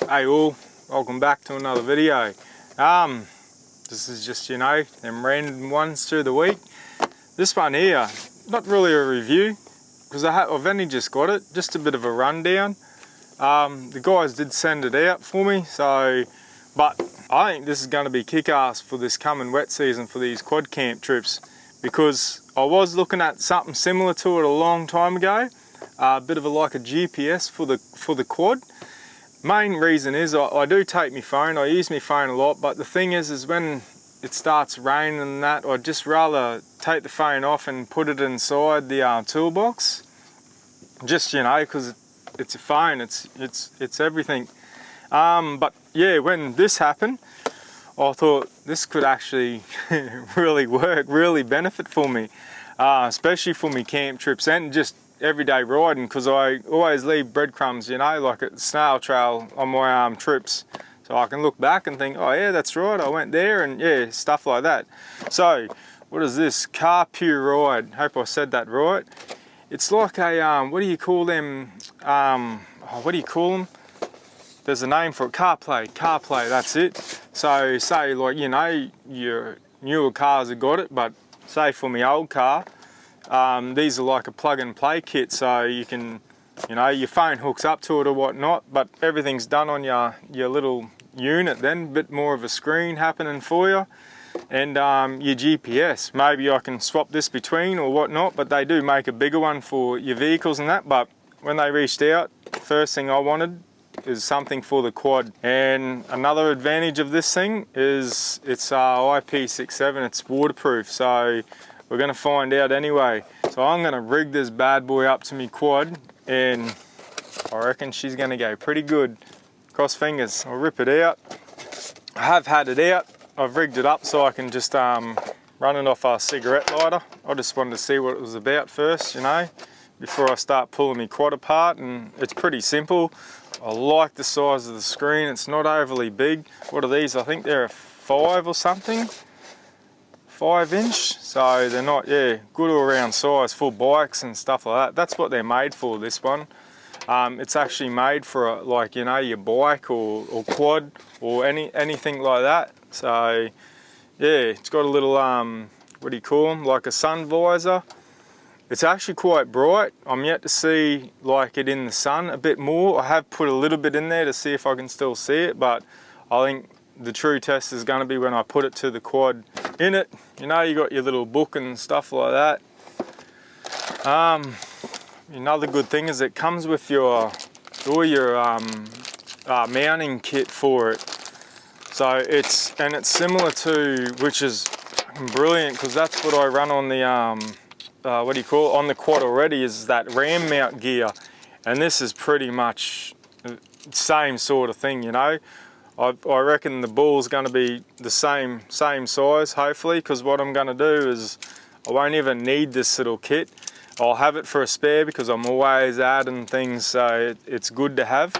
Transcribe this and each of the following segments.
Hey all, welcome back to another video. This is just, them random ones through the week. This one here, not really a review, because I've only just got it, just a bit of a rundown. The guys did send it out for me, but I think this is going to be kick-ass for this coming wet season for these quad camp trips, because I was looking at something similar to it a long time ago, a bit of like a GPS for the quad. Main reason is I do take my phone, I use my phone a lot, but the thing is when it starts raining and that, I'd just rather take the phone off and put it inside the toolbox. Just, because it's a phone, it's everything. But yeah, when this happened, I thought this could actually really work, really benefit for me, especially for me camp trips and just everyday riding, because I always leave breadcrumbs, like a snail trail on my trips, so I can look back and think, oh yeah, that's right, I went there, and yeah, stuff like that. So what is this? Carpuride, hope I said that right. It's like a what do you call them? What do you call them? There's a name for it. Carplay, that's it. So say like, your newer cars have got it, but say for my old car, these are like a plug and play kit, so you can, your phone hooks up to it or whatnot, but everything's done on your little unit then, a bit more of a screen happening for you, and your GPS. Maybe I can swap this between or whatnot, but they do make a bigger one for your vehicles and that. But when they reached out, first thing I wanted is something for the quad. And another advantage of this thing is it's IP67, it's waterproof, so we're going to find out anyway. So I'm going to rig this bad boy up to me quad, and I reckon she's going to go pretty good. Cross fingers. I'll rip it out. I have had it out. I've rigged it up so I can just run it off a cigarette lighter. I just wanted to see what it was about first, before I start pulling my quad apart, and it's pretty simple. I like the size of the screen. It's not overly big. What are these? I think they're a 5 or something. 5-inch, so they're not, good all around size for bikes and stuff like that. That's what they're made for, this one. It's actually made for your bike or quad or anything like that. So yeah, it's got a little what do you call them, like a sun visor. It's actually quite bright. I'm yet to see it in the sun a bit more. I have put a little bit in there to see if I can still see it, but I think the true test is going to be when I put it to the quad. In it, you got your little book and stuff like that. Another good thing is it comes with your mounting kit for it. So it's similar to, which is brilliant, because that's what I run on the on the quad already, is that ram mount gear, and this is pretty much the same sort of thing, I reckon the ball's going to be the same size, hopefully, because what I'm going to do is I won't even need this little kit. I'll have it for a spare because I'm always adding things, so it's good to have.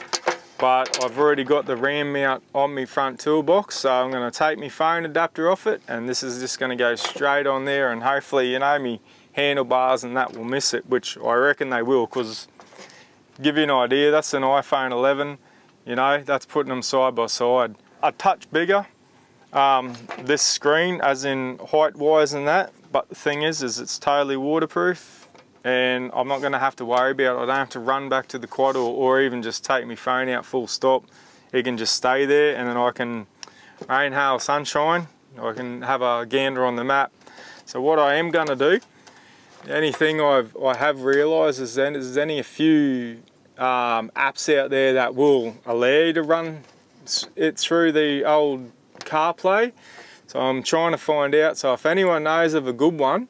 But I've already got the ram mount on my front toolbox, so I'm going to take my phone adapter off it, and this is just going to go straight on there, and hopefully, me handlebars and that will miss it, which I reckon they will, because to give you an idea, that's an iPhone 11. That's putting them side by side. A touch bigger, this screen, as in height-wise and that, but the thing is it's totally waterproof, and I'm not going to have to worry about it. I don't have to run back to the quad or even just take my phone out full stop. It can just stay there, and then I can, rain, hail, sunshine, I can have a gander on the map. So what I am going to do, anything I have realised is there's a few apps out there that will allow you to run it through the old Carplay, so I'm trying to find out. So if anyone knows of a good one,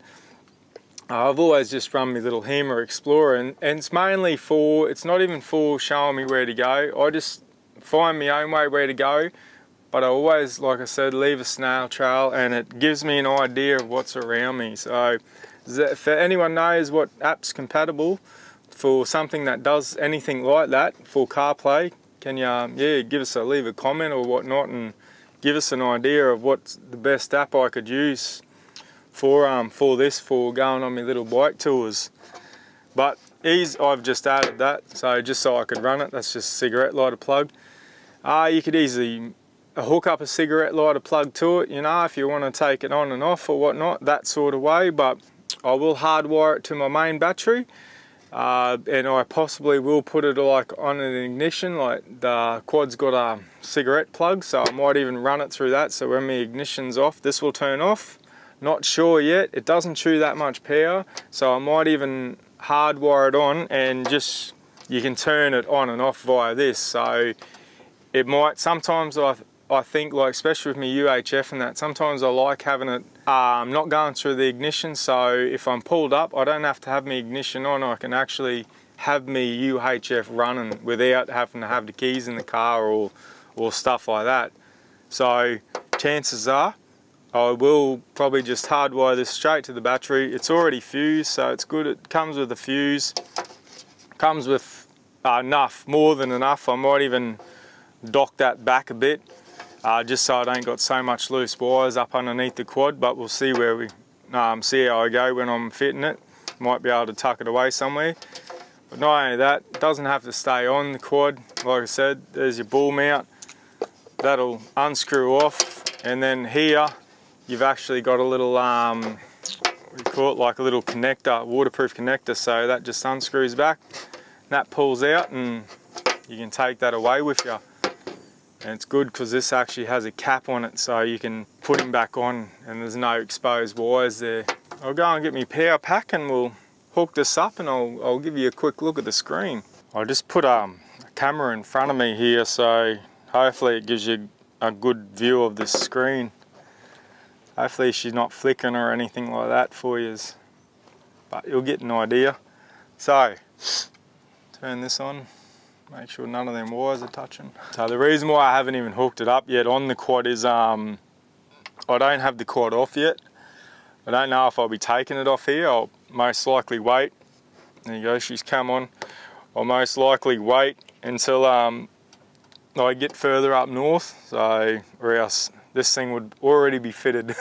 I've always just run my little Hammer Explorer, and it's mainly it's not even for showing me where to go. I just find my own way where to go, but I always, like I said, leave a snail trail, and it gives me an idea of what's around me. So if anyone knows what app's compatible for something that does anything like that for CarPlay, can you leave a comment or whatnot, and give us an idea of what's the best app I could use for going on my little bike tours. But I've just added that, so just so I could run it. That's just a cigarette lighter plug. You could easily hook up a cigarette lighter plug to it, you know, if you want to take it on and off or whatnot, that sort of way. But I will hardwire it to my main battery, and I possibly will put it like on an ignition. Like the quad's got a cigarette plug, so I might even run it through that, so when the ignition's off, this will turn off. Not sure yet. It doesn't chew that much power, so I might even hardwire it on and just, you can turn it on and off via this. So it might, sometimes I think, like especially with my UHF and that, sometimes I like having it not going through the ignition, so if I'm pulled up I don't have to have my ignition on. I can actually have my UHF running without having to have the keys in the car or stuff like that. So chances are I will probably just hardwire this straight to the battery. It's already fused, so it's good. It comes with a fuse, comes with enough, more than enough. I might even dock that back a bit, just so I don't got so much loose wires up underneath the quad, but we'll see where we see how I go when I'm fitting it. Might be able to tuck it away somewhere. But not only that, it doesn't have to stay on the quad. Like I said, there's your ball mount. That'll unscrew off, and then here you've actually got a little, what do you call it, like a little connector, waterproof connector, so that just unscrews back, and that pulls out, and you can take that away with you. And it's good because this actually has a cap on it, so you can put him back on and there's no exposed wires there. I'll go and get my power pack and we'll hook this up, and I'll give you a quick look at the screen. I just put a camera in front of me here, so hopefully it gives you a good view of this screen. Hopefully she's not flickering or anything like that for you, but you'll get an idea. So, turn this on, make sure none of them wires are touching. So the reason why I haven't even hooked it up yet on the quad is I don't have the quad off yet. I don't know if I'll be taking it off here. I'll most likely wait. There you go, she's come on. I'll most likely wait until I get further up north, so, or else this thing would already be fitted.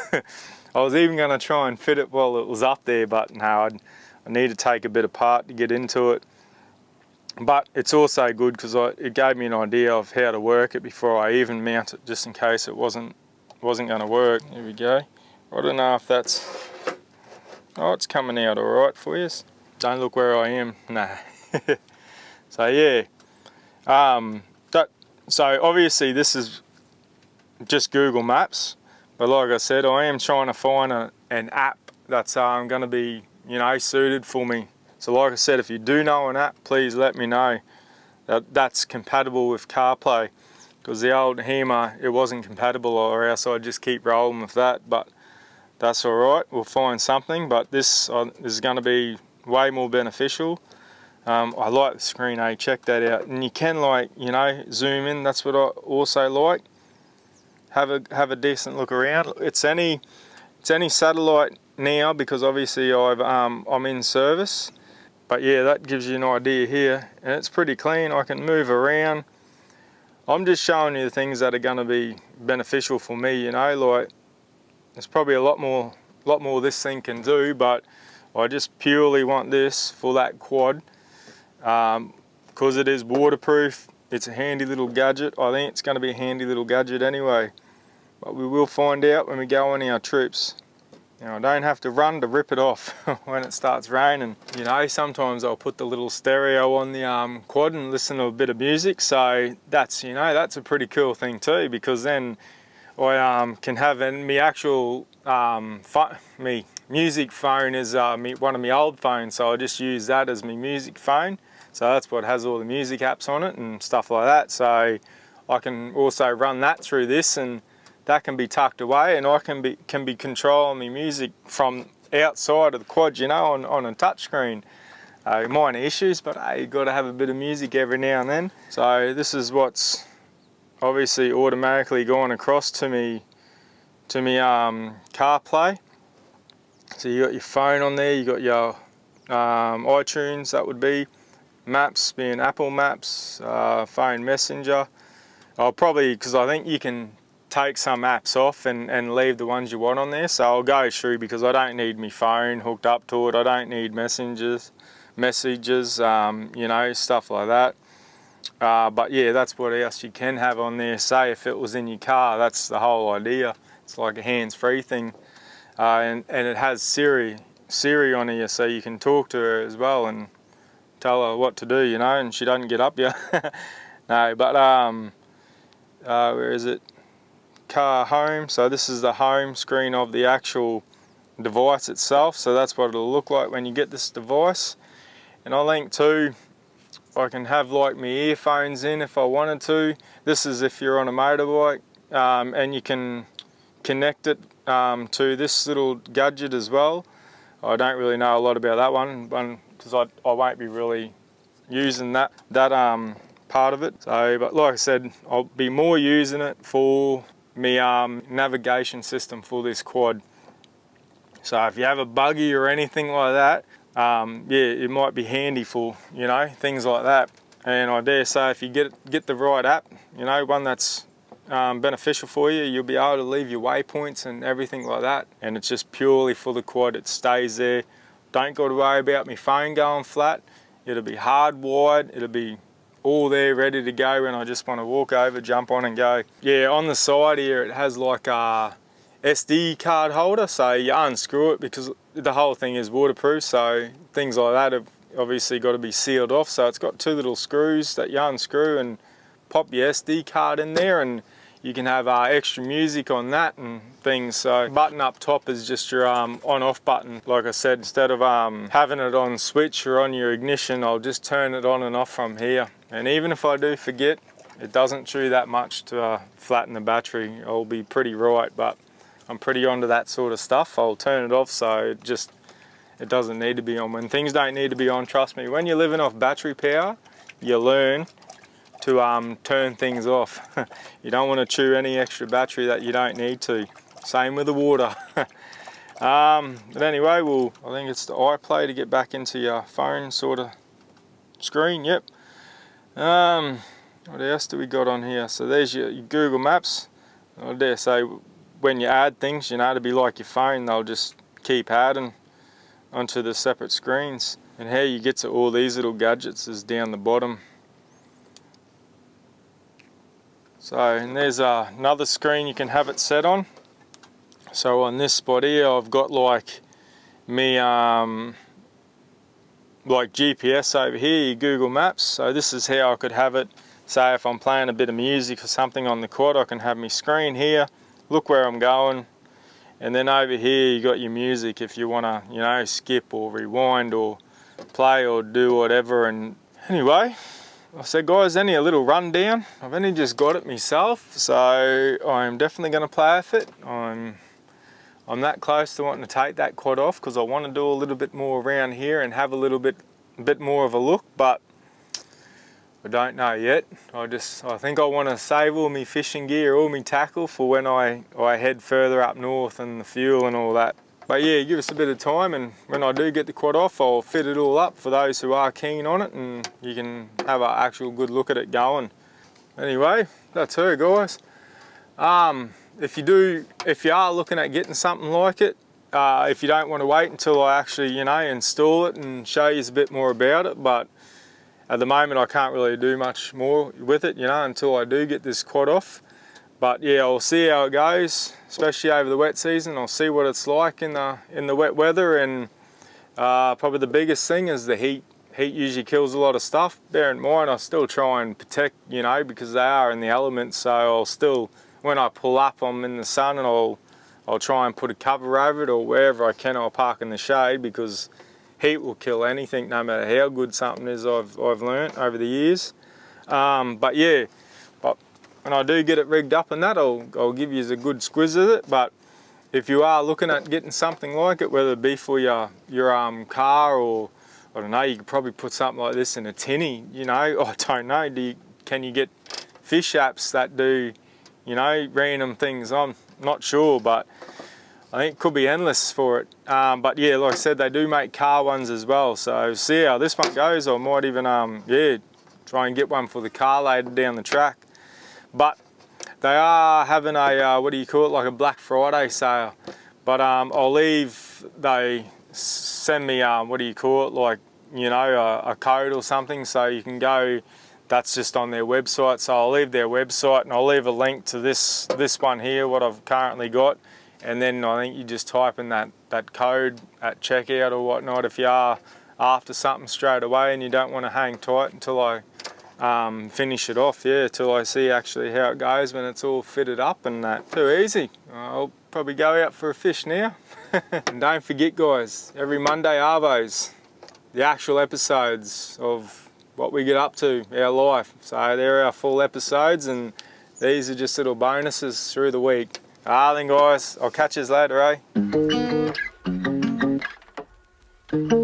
I was even going to try and fit it while it was up there, but no, I need to take a bit apart to get into it. But it's also good because it gave me an idea of how to work it before I even mount it, just in case it wasn't going to work. Here we go. I don't know if that's, oh, it's coming out all right for you. Don't look where I am. Nah. So yeah, so obviously this is just Google Maps, but like I said, I am trying to find an app that's going to be, you know, suited for me. So like I said, if you do know an app, please let me know that's compatible with Carplay, because the old HEMA, it wasn't compatible, or else I'd just keep rolling with that, but that's all right, we'll find something. But this is going to be way more beneficial. I like the screen, check that out, and you can, like, you know, zoom in. That's what I also like. Have a decent look around. It's any satellite now, because obviously I'm in service. But yeah, that gives you an idea here, and it's pretty clean. I can move around. I'm just showing you the things that are going to be beneficial for me, you know. Like, there's probably a lot more this thing can do, but I just purely want this for that quad, because it is waterproof. It's a handy little gadget. I think it's going to be a handy little gadget anyway, but we will find out when we go on our trips. You know, I don't have to run to rip it off when it starts raining. You know, sometimes I'll put the little stereo on the quad and listen to a bit of music. So that's, you know, that's a pretty cool thing too, because then I can have me actual me music phone is one of my old phones, so I just use that as my music phone. So that's what has all the music apps on it and stuff like that. So I can also run that through this, and that can be tucked away, and I can be controlling my music from outside of the quad, you know, on a touchscreen. Minor issues, but hey, you've got to have a bit of music every now and then. So this is what's obviously automatically gone across to me CarPlay. So you got your phone on there, you got your iTunes, that would be Maps, being Apple Maps, phone Messenger. I'll probably, because I think you can take some apps off and leave the ones you want on there, so I'll go through, because I don't need my phone hooked up to it. I don't need messages, you know, stuff like that. But yeah, that's what else you can have on there. Say if it was in your car, that's the whole idea. It's like a hands-free thing, and it has Siri on here, so you can talk to her as well and tell her what to do, you know, and she doesn't get up you. No, but where is it? Car home. So this is the home screen of the actual device itself. So that's what it'll look like when you get this device. And I think too, I can have like my earphones in if I wanted to. This is if you're on a motorbike, and you can connect it to this little gadget as well. I don't really know a lot about that one because I won't be really using that part of it. So, but like I said, I'll be more using it for my navigation system for this quad. So if you have a buggy or anything like that, yeah, it might be handy for, you know, things like that. And I dare say if you get the right app, you know, one that's beneficial for you, you'll be able to leave your waypoints and everything like that. And it's just purely for the quad. It stays there. Don't got to worry about my phone going flat. It'll be hardwired. It'll be all there ready to go when I just want to walk over, jump on and go. Yeah, on the side here it has like a SD card holder, so you unscrew it because the whole thing is waterproof, so things like that have obviously got to be sealed off. So it's got two little screws that you unscrew and pop your SD card in there, and you can have extra music on that and things. So button up top is just your on-off button. Like I said, instead of having it on switch or on your ignition, I'll just turn it on and off from here. And even if I do forget, it doesn't chew that much to flatten the battery. I'll be pretty right, but I'm pretty onto that sort of stuff. I'll turn it off so it doesn't need to be on. When things don't need to be on, trust me, when you're living off battery power, you learn to turn things off. You don't want to chew any extra battery that you don't need to. Same with the water. But anyway, I think it's the iPlay to get back into your phone sort of screen. Yep. What else do we got on here? So there's your Google Maps. I dare say when you add things, you know, to be like your phone, they'll just keep adding onto the separate screens. And how you get to all these little gadgets is down the bottom. So, and there's another screen you can have it set on. So on this spot here, I've got like me like GPS over here, Google Maps. So this is how I could have it. Say if I'm playing a bit of music or something on the quad, I can have my screen here, look where I'm going, and then over here you got your music if you want to, you know, skip or rewind or play or do whatever. And anyway, I said, guys, only a little rundown. I've only just got it myself, so I'm definitely going to play with it. I'm that close to wanting to take that quad off because I want to do a little bit more around here and have a little bit more of a look, but I don't know yet. I think I want to save all my fishing gear, all my tackle for when I head further up north and the fuel and all that. But yeah, give us a bit of time, and when I do get the quad off, I'll fit it all up for those who are keen on it, and you can have an actual good look at it going. Anyway, that's her, guys. If you are looking at getting something like it, if you don't want to wait until I actually, you know, install it and show you a bit more about it, but at the moment I can't really do much more with it, you know, until I do get this quad off. But yeah, I'll see how it goes, especially over the wet season. I'll see what it's like in the wet weather, and probably the biggest thing is the heat. Heat usually kills a lot of stuff. Bear in mind, I still try and protect, you know, because they are in the elements. So I'll still, when I pull up, I'm in the sun, and I'll try and put a cover over it, or wherever I can, I'll park in the shade, because heat will kill anything, no matter how good something is. I've learnt over the years. But yeah. When I do get it rigged up and that, I'll give you a good squiz of it. But if you are looking at getting something like it, whether it be for your car, or I don't know, you could probably put something like this in a tinny, you know. I don't know, can you get fish apps that do, you know, random things? I'm not sure, but I think it could be endless for it. But yeah, like I said, they do make car ones as well. So see how this one goes. I might even yeah, try and get one for the car later down the track. But they are having a, what do you call it, like a Black Friday sale. But they send me, what do you call it, like, you know, a code or something, so you can go that's just on their website. So I'll leave their website and I'll leave a link to this one here, what I've currently got. And then I think you just type in that code at checkout or whatnot if you are after something straight away and you don't want to hang tight until I finish it off, till I see actually how it goes when it's all fitted up and that. Too easy. I'll probably go out for a fish now. And don't forget guys, every Monday arvos, the actual episodes of what we get up to, our life. So they're our full episodes and these are just little bonuses through the week. Then guys, I'll catch you later, eh?